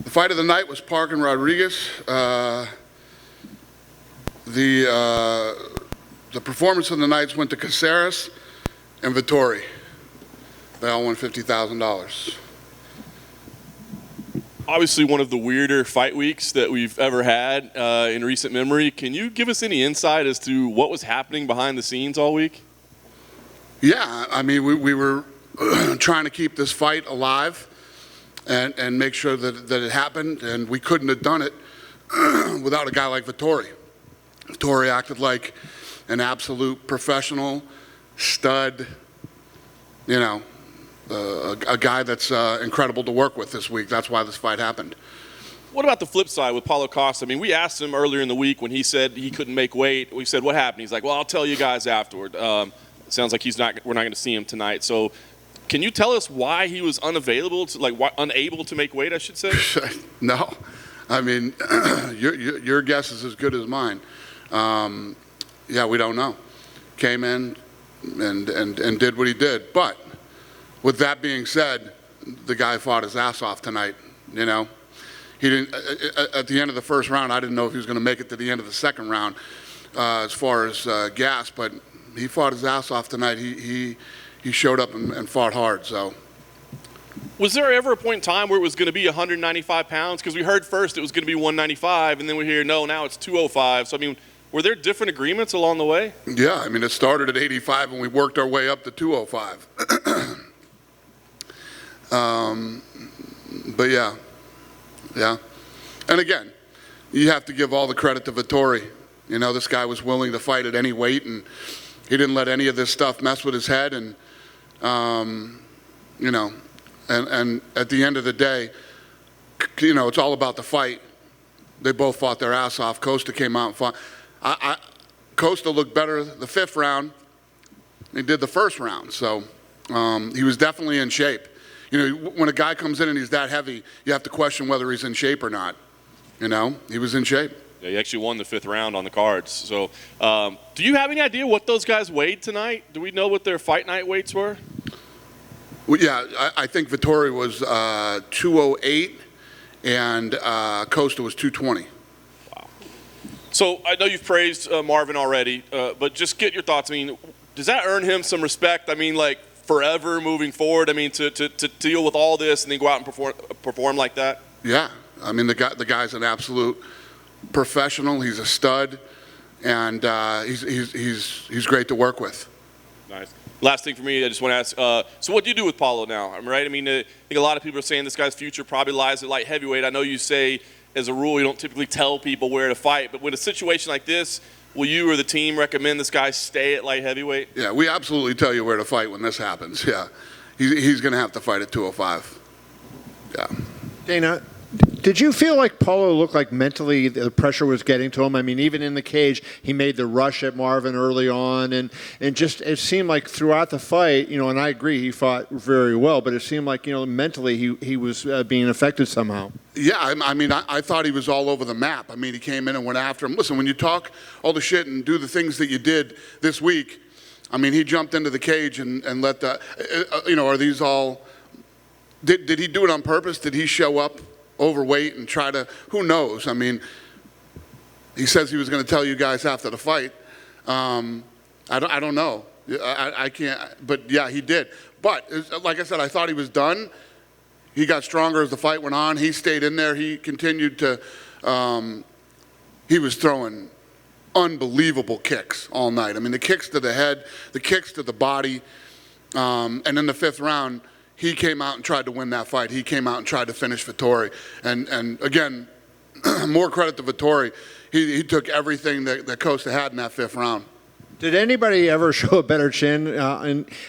The fight of the night was Park and Rodriguez. The performance of the nights went to Caceres and Vittori. They all won $50,000. Obviously one of the weirder fight weeks that we've ever had in recent memory. Can you give us any insight as to what was happening behind the scenes all week? Yeah, I mean, we were trying to keep this fight alive and make sure that it happened, and we couldn't have done it without a guy like Vittori. Vittori acted like an absolute professional, stud, you know, a guy that's incredible to work with this week. That's why this fight happened. What about the flip side with Paulo Costa? I mean, we asked him earlier in the week when he said he couldn't make weight. We said, what happened? He's like, well, I'll tell you guys afterward. Sounds like we're not going to see him tonight. So can you tell us why he was unable to make weight, I should say? No. I mean, your guess is as good as mine. Yeah, we don't know. Came in and did what he did. But with that being said, the guy fought his ass off tonight, you know. He didn't, at the end of the first round, I didn't know if he was going to make it to the end of the second round as far as gas, but he fought his ass off tonight. He showed up and fought hard, so. Was there ever a point in time where it was going to be 195 pounds? Because we heard first it was going to be 195, and then we hear, no, now it's 205. So, I mean, were there different agreements along the way? Yeah, I mean, it started at 85, and we worked our way up to 205. But, yeah. And, again, you have to give all the credit to Vittori. You know, this guy was willing to fight at any weight, and he didn't let any of this stuff mess with his head. And, you know, and at the end of the day, you know, it's all about the fight. They both fought their ass off. Costa came out and fought. Costa looked better the fifth round than he did the first round. So he was definitely in shape. You know, when a guy comes in and he's that heavy, you have to question whether he's in shape or not. You know, he was in shape. Yeah, he actually won the fifth round on the cards. So do you have any idea what those guys weighed tonight? Do we know what their fight night weights were? Well, yeah, I think Vittori was 208 and Costa was 220. Wow. So I know you've praised Marvin already, but just get your thoughts. I mean, does that earn him some respect? I mean, like forever moving forward? I mean, to deal with all this and then go out and perform like that? Yeah. I mean, the guy's an absolute professional. He's a stud, and he's great to work with. Nice. Last thing for me, I just want to ask, so what do you do with Paulo now? I'm right. I mean, I think a lot of people are saying this guy's future probably lies at light heavyweight. I know you say, as a rule, you don't typically tell people where to fight, but with a situation like this, will you or the team recommend this guy stay at light heavyweight? Yeah, we absolutely tell you where to fight when this happens. Yeah, he's going to have to fight at 205. Yeah. Dana, did you feel like Paulo looked like mentally the pressure was getting to him? I mean, even in the cage, he made the rush at Marvin early on, and just it seemed like throughout the fight, you know, and I agree, he fought very well, but it seemed like, you know, mentally he was being affected somehow. Yeah, I mean, I thought he was all over the map. I mean, he came in and went after him. Listen, when you talk all the shit and do the things that you did this week, I mean, he jumped into the cage and let the, you know, are these all, did he do it on purpose? Did he show up overweight and try to, who knows? I mean, he says he was going to tell you guys after the fight. I don't know. I can't, but yeah, he did. But like I said, I thought he was done. He got stronger as the fight went on. He stayed in there. He continued to, he was throwing unbelievable kicks all night. I mean, the kicks to the head, the kicks to the body, and in the fifth round, he came out and tried to win that fight. He came out and tried to finish Vittori. And again, more credit to Vittori. He took everything that Costa had in that fifth round. Did anybody ever show a better chin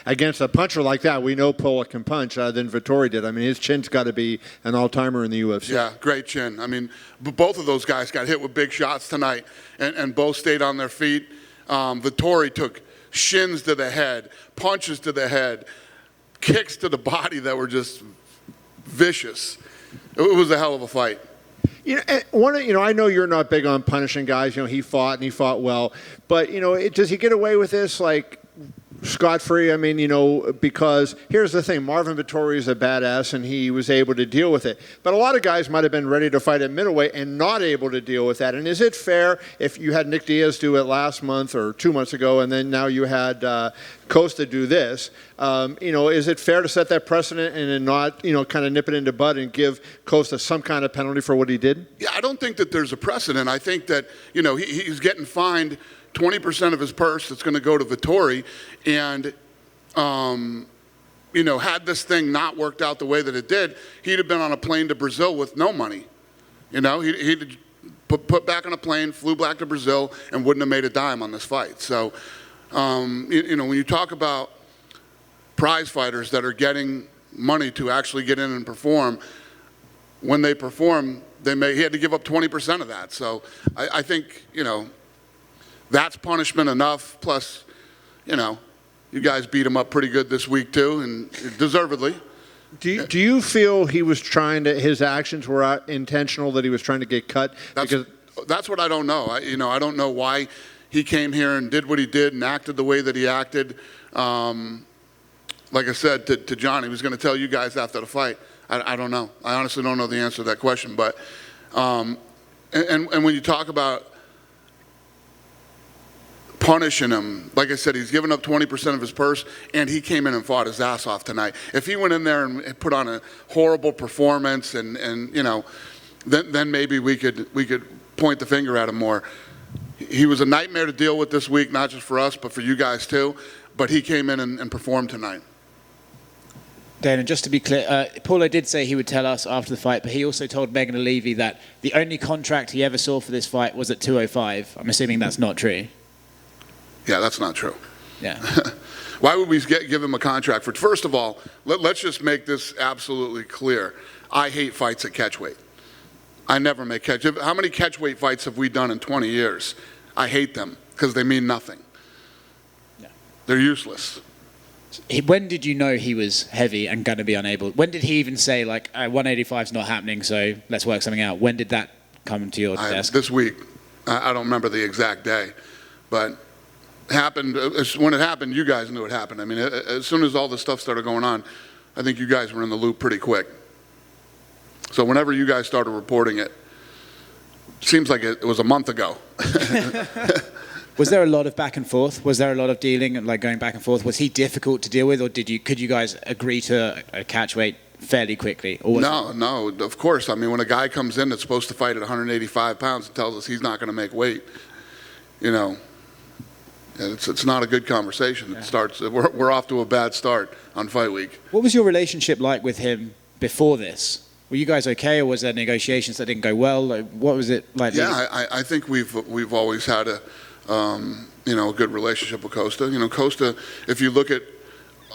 against a puncher like that? We know Paulo can punch than Vittori did. I mean, his chin's got to be an all-timer in the UFC. Yeah, great chin. I mean, both of those guys got hit with big shots tonight, and both stayed on their feet. Vittori took shins to the head, punches to the head, kicks to the body that were just vicious. It was a hell of a fight. You know, I know you're not big on punishing guys. You know, he fought and he fought well, but you know, does he get away with this? Like, scot-free? I mean, because here's the thing. Marvin Vettori is a badass, and he was able to deal with it. But a lot of guys might have been ready to fight at middleweight and not able to deal with that. And is it fair if you had Nick Diaz do it last month or 2 months ago, and then now you had Costa do this? Is it fair to set that precedent and then not, kind of nip it in the bud and give Costa some kind of penalty for what he did? Yeah, I don't think that there's a precedent. I think that, he's getting fined 20% of his purse that's going to go to Vettori, and had this thing not worked out the way that it did, he'd have been on a plane to Brazil with no money. He'd put back on a plane, flew back to Brazil, and wouldn't have made a dime on this fight. So, when you talk about prize fighters that are getting money to actually get in and perform, when they perform, he had to give up 20% of that. So I think, that's punishment enough. Plus, you guys beat him up pretty good this week too, and deservedly. Do you feel he was his actions were intentional, that he was trying to get cut? That's what I don't know. I don't know why he came here and did what he did and acted the way that he acted. Like I said to John, he was going to tell you guys after the fight. I don't know. I honestly don't know the answer to that question. But and when you talk about punishing him, like I said, he's given up 20% of his purse, and he came in and fought his ass off tonight. If he went in there and put on a horrible performance, and then maybe we could point the finger at him more. He was a nightmare to deal with this week, not just for us, but for you guys too. But he came in and performed tonight. Dana, just to be clear, Paulo did say he would tell us after the fight, but he also told Megan Levy that the only contract he ever saw for this fight was at 205. I'm assuming that's not true. Yeah, that's not true. Yeah. Why would we give him a contract for? First of all, let's just make this absolutely clear. I hate fights at catchweight. I never make catch. How many catchweight fights have we done in 20 years? I hate them because they mean nothing. Yeah. They're useless. When did you know he was heavy and going to be unable? When did he even say, 185 is not happening, so let's work something out? When did that come to your desk? This week. I don't remember the exact day, but happened. When it happened, you guys knew it happened. I mean, as soon as all this stuff started going on, I think you guys were in the loop pretty quick. So whenever you guys started reporting it, seems like it was a month ago. Was there a lot of back and forth? Was there a lot of dealing and going back and forth? Was he difficult to deal with, or could you guys agree to a catch weight fairly quickly? No, of course. I mean, when a guy comes in that's supposed to fight at 185 pounds and tells us he's not going to make weight, it's not a good conversation. Yeah. It starts. We're off to a bad start on fight week. What was your relationship like with him before this? Were you guys okay, or was there negotiations that didn't go well? What was it like? Yeah, I think we've always had a good relationship with Costa. Costa, if you look at,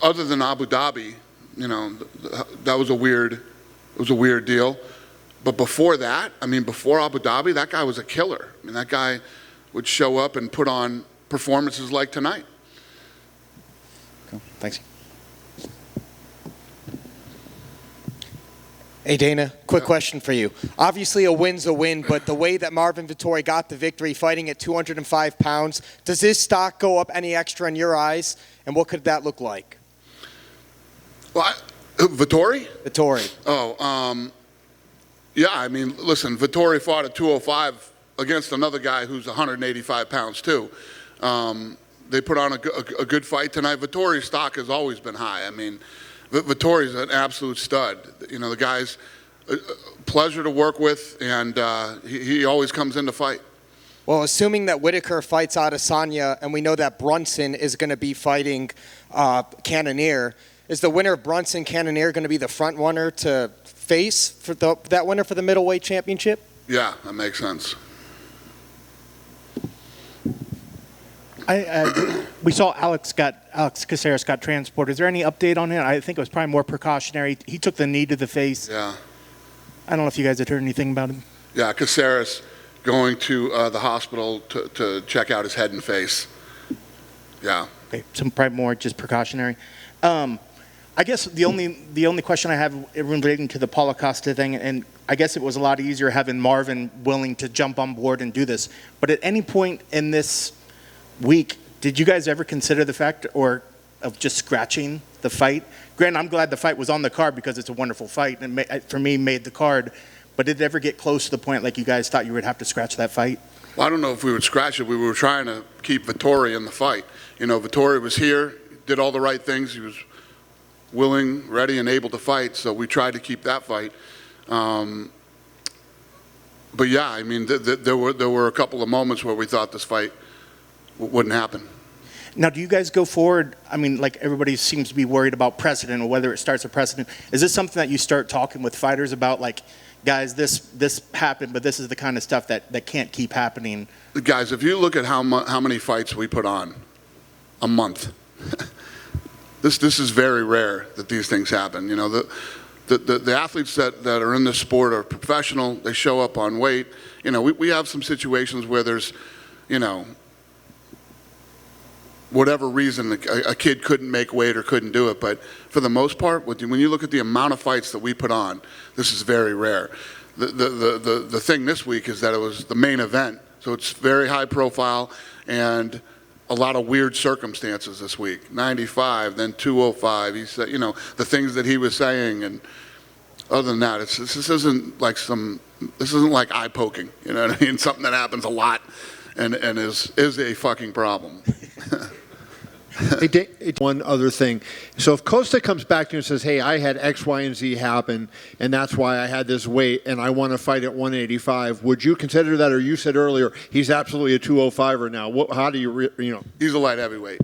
other than Abu Dhabi, that was a weird deal. But before that, before Abu Dhabi, that guy was a killer. That guy would show up and put on performances like tonight. Cool. Thanks. Hey, Dana, quick question for you. Obviously, a win's a win, but the way that Marvin Vettori got the victory fighting at 205 pounds, does his stock go up any extra in your eyes, and what could that look like? Well, Vettori? Vettori. Yeah, listen, Vettori fought at 205 against another guy who's 185 pounds too. They put on a good fight tonight. Vettori's stock has always been high. Vettori's an absolute stud. The guy's a pleasure to work with, and he always comes in to fight. Well, assuming that Whitaker fights Adesanya, and we know that Brunson is going to be fighting Cannonier, is the winner of Brunson-Cannonier going to be the front runner to face for that winner for the middleweight championship? Yeah, that makes sense. We saw Alex Caceres got transported. Is there any update on it? I think it was probably more precautionary. He took the knee to the face. Yeah. I don't know if you guys had heard anything about him. Yeah, Caceres going to the hospital to check out his head and face. Yeah. Okay, so probably more just precautionary. I guess the only question I have relating to the Paulo Costa thing, and I guess it was a lot easier having Marvin willing to jump on board and do this. But at any point in this week, did you guys ever consider the fact, or of just scratching the fight? Granted, I'm glad the fight was on the card because it's a wonderful fight, and for me, made the card. But did it ever get close to the point like you guys thought you would have to scratch that fight? Well, I don't know if we would scratch it. We were trying to keep Vettori in the fight. You know, Vettori was here, did all the right things. He was willing, ready, and able to fight, so we tried to keep that fight. But yeah, I mean, there were a couple of moments where we thought this fight wouldn't happen. Now, do you guys go forward? I mean, like everybody seems to be worried about precedent or whether it starts a precedent. Is this something that you start talking with fighters about, like, guys, this happened, but this is the kind of stuff that can't keep happening? Guys, if you look at how many fights we put on a month, this is very rare that these things happen. You know, the athletes that are in this sport are professional. They show up on weight. You know, we have some situations where there's, you know, whatever reason a kid couldn't make weight or couldn't do it. But for the most part, when you look at the amount of fights that we put on, this is very rare. The thing this week is that it was the main event, so it's very high profile and a lot of weird circumstances this week. 95, then 205. He said, you know, the things that he was saying, and other than that, this isn't like eye poking. You know what I mean? Something that happens a lot and is a fucking problem. One other thing. So if Costa comes back to you and says, hey, I had X, Y, and Z happen, and that's why I had this weight, and I want to fight at 185, would you consider that? Or you said earlier, he's absolutely a 205er now. How do you know? He's a light heavyweight.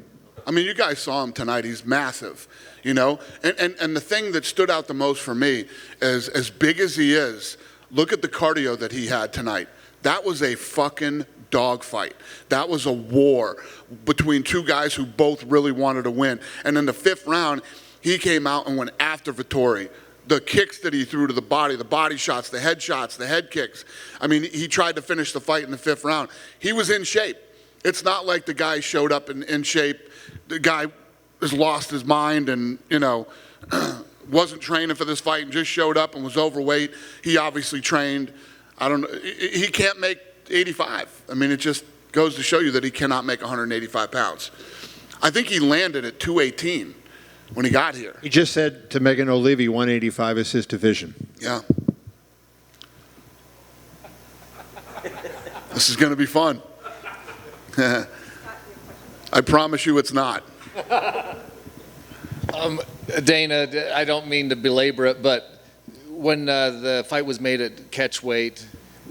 I mean, you guys saw him tonight. He's massive, you know? And the thing that stood out the most for me is, as big as he is, look at the cardio that he had tonight. That was a fucking dogfight. That was a war between two guys who both really wanted to win. And in the fifth round, he came out and went after Vettori. The kicks that he threw to the body shots, the head shots, the head kicks. I mean, he tried to finish the fight in the fifth round. He was in shape. It's not like the guy showed up in shape. The guy has lost his mind and, you know, wasn't training for this fight and just showed up and was overweight. He obviously trained. I don't know. He can't make 85. I mean, it just goes to show you that he cannot make 185 pounds. I think he landed at 218 when he got here. He just said to Megan O'Leary, 185 is his division. Yeah. This is going to be fun. I promise you it's not. Dana, I don't mean to belabor it, but when the fight was made at catch weight,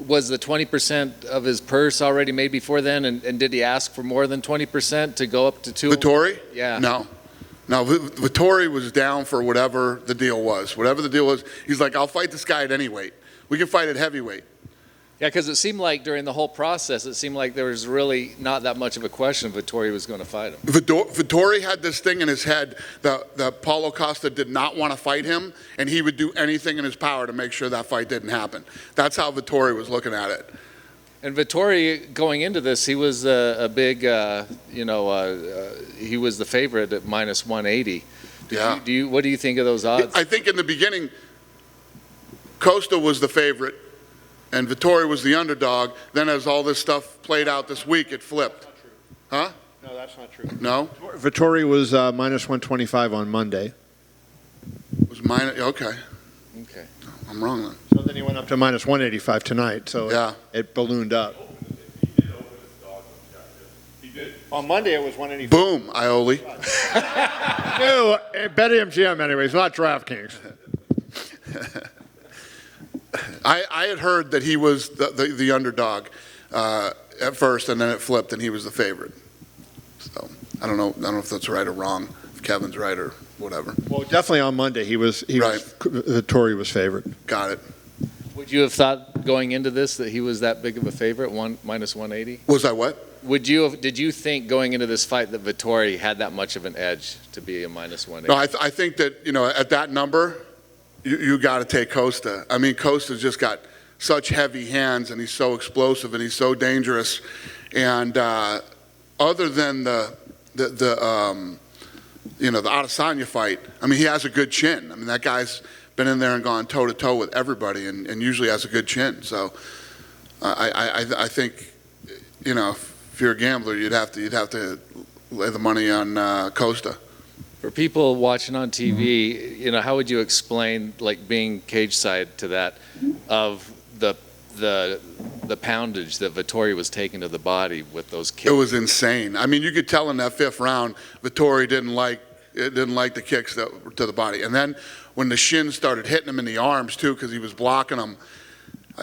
was the 20% of his purse already made before then? And did he ask for more than 20% to go up to 2? Vettori? Yeah. No. Vettori was down for whatever the deal was. Whatever the deal was, he's like, I'll fight this guy at any weight. We can fight at heavyweight. Yeah, because it seemed like during the whole process, it seemed like there was really not that much of a question if Vettori was going to fight him. Vettori had this thing in his head that Paulo Costa did not want to fight him, and he would do anything in his power to make sure that fight didn't happen. That's how Vettori was looking at it. And Vettori, going into this, he was a big, he was the favorite at minus 180. What do you think of those odds? I think in the beginning, Costa was the favorite, and Vettori was the underdog. Then as all this stuff played out this week, it flipped. Huh? No, that's not true. No? Vettori was minus 125 on Monday. It was minus, okay. Okay. I'm wrong then. So then he went up to minus 185 tonight, so Yeah. it ballooned up. On Monday it was 185. Boom, Ioli. No, BetMGM anyways, not DraftKings. I had heard that he was the underdog at first, and then it flipped, and he was the favorite. So I don't know if that's right or wrong. If Kevin's right or whatever. Well, definitely on Monday Vettori was favorite. Got it. Would you have thought going into this that he was that big of a favorite, minus 180? Was I what? Did you think going into this fight that Vettori had that much of an edge to be a minus 180? No, I think that, at that number, you got to take Costa. I mean, Costa's just got such heavy hands, and he's so explosive, and he's so dangerous. And other than the Adesanya fight, I mean, he has a good chin. I mean, that guy's been in there and gone toe-to-toe with everybody and usually has a good chin. So I think, if you're a gambler, you'd have to lay the money on Costa. For people watching on TV, you know, how would you explain like being cage side to that of the poundage that Vettori was taking to the body with those kicks? It was insane. I mean, you could tell in that 5th round, Vettori didn't like the kicks to the body. And then when the shins started hitting him in the arms too, because he was blocking them.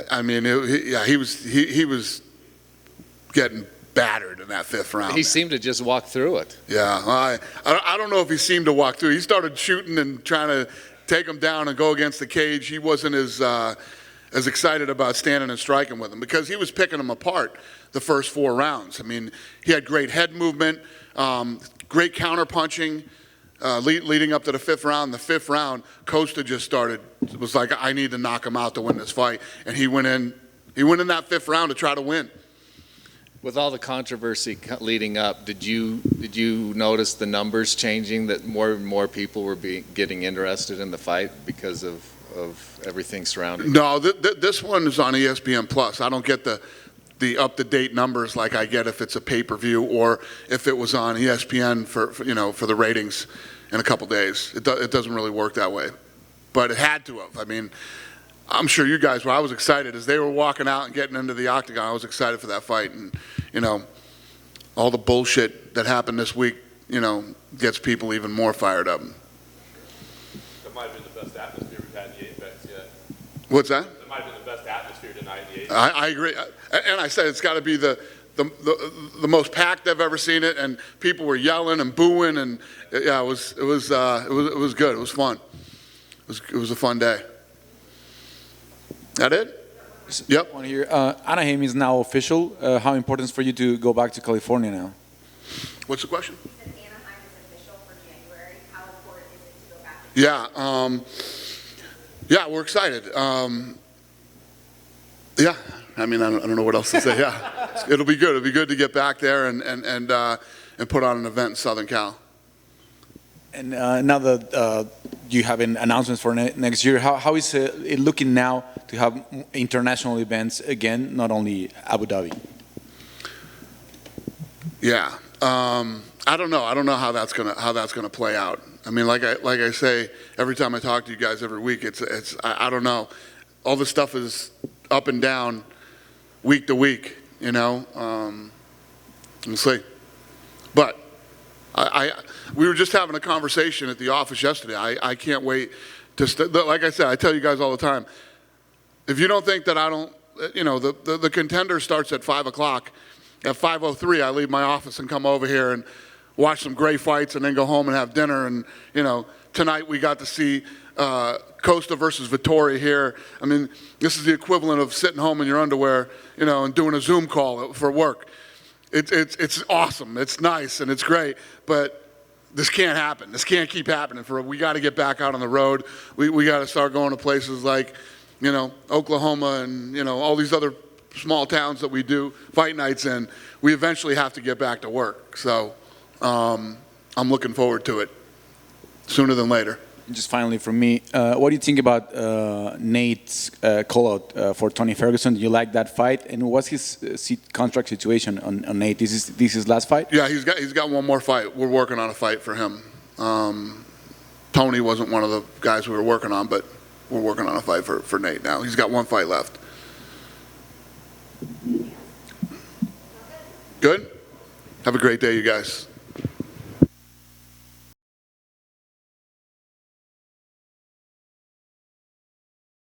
I mean, he was getting battered in that 5th round. He seemed to just walk through it. Yeah, I don't know if he seemed to walk through. He started shooting and trying to take him down and go against the cage. He wasn't as excited about standing and striking with him because he was picking him apart the first 4 rounds. I mean, he had great head movement, great counter punching leading up to the 5th round. The 5th round, Costa just started. It was like, I need to knock him out to win this fight, and he went in that 5th round to try to win. With all the controversy leading up, did you notice the numbers changing, that more and more people were getting interested in the fight because of everything surrounding it? No, this one is on ESPN Plus. I don't get the up-to-date numbers like I get if it's a pay-per-view or if it was on ESPN for the ratings in a couple days. It doesn't really work that way, but it had to have. I mean, I'm sure you guys were. I was excited as they were walking out and getting into the octagon. I was excited for that fight, and all the bullshit that happened this week, gets people even more fired up. That might have been the best atmosphere we've had in the Apex yet. What's that? That might have been the best atmosphere tonight in the Apex. I agree, and I said it's got to be the most packed I've ever seen it, and people were yelling and booing, and yeah, it was good. It was fun. It was a fun day. That it? Yep. One here. Anaheim is now official. How important is for you to go back to California now? What's the question? He said Anaheim is official for January. How important is it to go back? Yeah, we're excited. Yeah, I mean, I don't know what else to say. Yeah, it'll be good. It'll be good to get back there and put on an event in Southern Cal. And now that you have announcements for next year, how is it looking now to have international events again, not only Abu Dhabi? Yeah, I don't know. I don't know how that's gonna play out. I mean, like I say every time I talk to you guys every week, I don't know. All this stuff is up and down, week to week. We'll see. But we were just having a conversation at the office yesterday. I can't wait to like I said, I tell you guys all the time, if you don't think that I don't, the contender starts at 5 o'clock. At 5:03, I leave my office and come over here and watch some great fights and then go home and have dinner. And, tonight we got to see Costa versus Vettori here. I mean, this is the equivalent of sitting home in your underwear, and doing a Zoom call for work. It's awesome. It's nice and it's great, but this can't happen. This can't keep happening. We got to get back out on the road. We got to start going to places like, Oklahoma and all these other small towns that we do fight nights in. We eventually have to get back to work. So I'm looking forward to it sooner than later. Just finally from me, what do you think about Nate's call-out for Tony Ferguson? Do you like that fight? And what's his contract situation on Nate? This is his last fight? Yeah, he's got one more fight. We're working on a fight for him. Tony wasn't one of the guys we were working on, but we're working on a fight for Nate now. He's got one fight left. Good? Have a great day, you guys.